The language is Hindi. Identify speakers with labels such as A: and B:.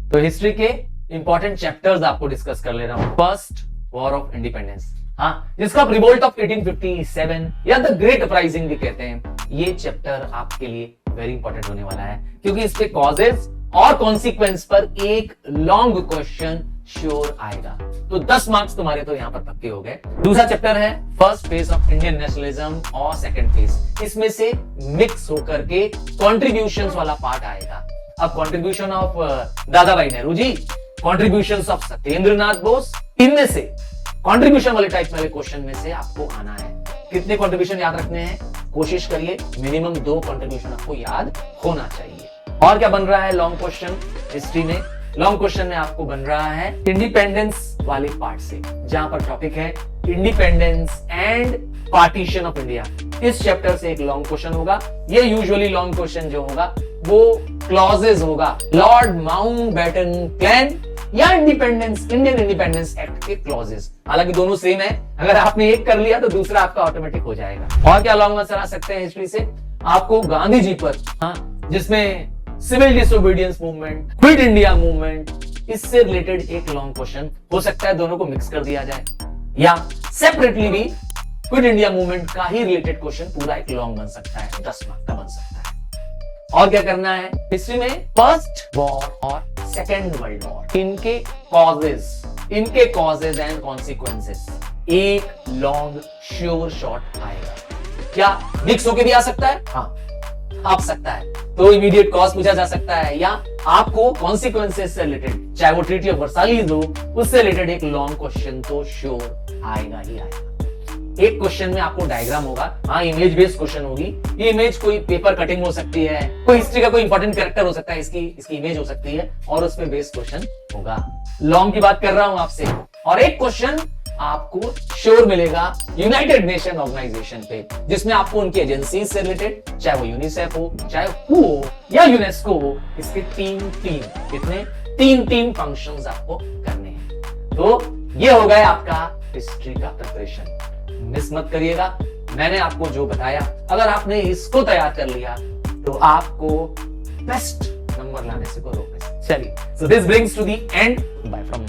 A: तो हिस्ट्री के इंपॉर्टेंट चैप्टर्स आपको डिस्कस कर ले रहा हूं। फर्स्ट, वॉर ऑफ इंडिपेंडेंस, हाँ, जिसका आप रिवोल्ट ऑफ 1857 या द ग्रेट अपराइजिंग भी कहते हैं। ये चैप्टर आपके लिए वेरी इंपॉर्टेंट होने वाला है, क्योंकि इसके कॉजेज और कॉन्सिक्वेंस पर एक लॉन्ग क्वेश्चन श्योर आएगा। तो 10 मार्क्स तुम्हारे तो यहां पर पक्के हो गए। दूसरा चैप्टर है first phase of Indian nationalism और सेकंड फेज। इसमें से मिक्स होकर के कॉन्ट्रीब्यूशंस वाला पार्ट आएगा। अब कॉन्ट्रीब्यूशन ऑफ दादा भाई नेहरू जी, कॉन्ट्रीब्यूशंस ऑफ सत्येंद्र नाथ बोस, इनमें से कॉन्ट्रीब्यूशन वाले टाइप वाले क्वेश्चन में से आपको आना है। कितने कॉन्ट्रीब्यूशन याद रखने हैं, कोशिश करिए मिनिमम 2 कॉन्ट्रीब्यूशन आपको याद होना चाहिए। और क्या बन रहा है लॉन्ग क्वेश्चन हिस्ट्री में? लॉन्ग क्वेश्चन में आपको बन रहा है इंडिपेंडेंस वाले पार्ट से, जहां पर टॉपिक है independence and partition of India. इस चैप्टर से एक लॉन्ग क्वेश्चन होगा। ये यूजुअली लॉन्ग क्वेश्चन जो होगा वो क्लॉजेज होगा, लॉर्ड माउंटबेटन प्लान या इंडिपेंडेंस, इंडियन इंडिपेंडेंस एक्ट के क्लॉजेस। हालांकि दोनों सेम है, अगर आपने एक कर लिया तो दूसरा आपका ऑटोमेटिक हो जाएगा। और क्या लॉन्ग आंसर आ सकते हैं हिस्ट्री से? आपको गांधी जी पर, हाँ, जिसमें civil disobedience movement, quit India movement, इससे रिलेटेड एक लॉन्ग क्वेश्चन हो सकता है। दोनों को मिक्स कर दिया जाए या सेपरेटली भी क्विट इंडिया मूवमेंट का ही रिलेटेड क्वेश्चन पूरा एक लॉन्ग बन सकता है, 10 मार्क का बन सकता है। और क्या करना है हिस्ट्री में? फर्स्ट वॉर और सेकेंड वर्ल्ड वॉर, इनके कॉजेज एंड कॉन्सिक्वेंसेस, एक लॉन्ग श्योर शॉट आएगा। क्या मिक्स होके भी आ सकता है? हाँ, आ सकता है। तो इमीडिएट कॉज पूछा जा सकता है, या आपको कॉन्सिक्वेंसेस से रिलेटेड, चाहे वो ट्रीटी ऑफ वर्साइज हो, उससे रिलेटेड एक लॉन्ग क्वेश्चन तो श्योर आएगा ही आएगा। एक क्वेश्चन में आपको डायग्राम होगा, हाँ, इमेज बेस्ड क्वेश्चन होगी। ये इमेज कोई पेपर कटिंग हो सकती है, कोई हिस्ट्री का कोई इंपॉर्टेंट कैरेक्टर हो सकता है, इसकी इमेज हो सकती है, और उस पे बेस्ड क्वेश्चन होगा। लॉन्ग की बात कर रहा हूं आपसे। और एक क्वेश्चन आपको श्योर मिलेगा यूनाइटेड नेशन ऑर्गेनाइजेशन पे, जिसमें आपको उनकी एजेंसी से रिलेटेड, चाहे वो यूनिसेफ हो, चाहे WHO हो या यूनेस्को हो, इसके 3 फंक्शंस आपको करने हैं। तो ये हो गया आपका हिस्ट्री का प्रिपरेशन। मिस मत करिएगा, मैंने आपको जो बताया, अगर आपने इसको तैयार कर लिया तो आपको बेस्ट नंबर लाने से कोई रोक नहीं। चलिए, so this brings to the end. Bye from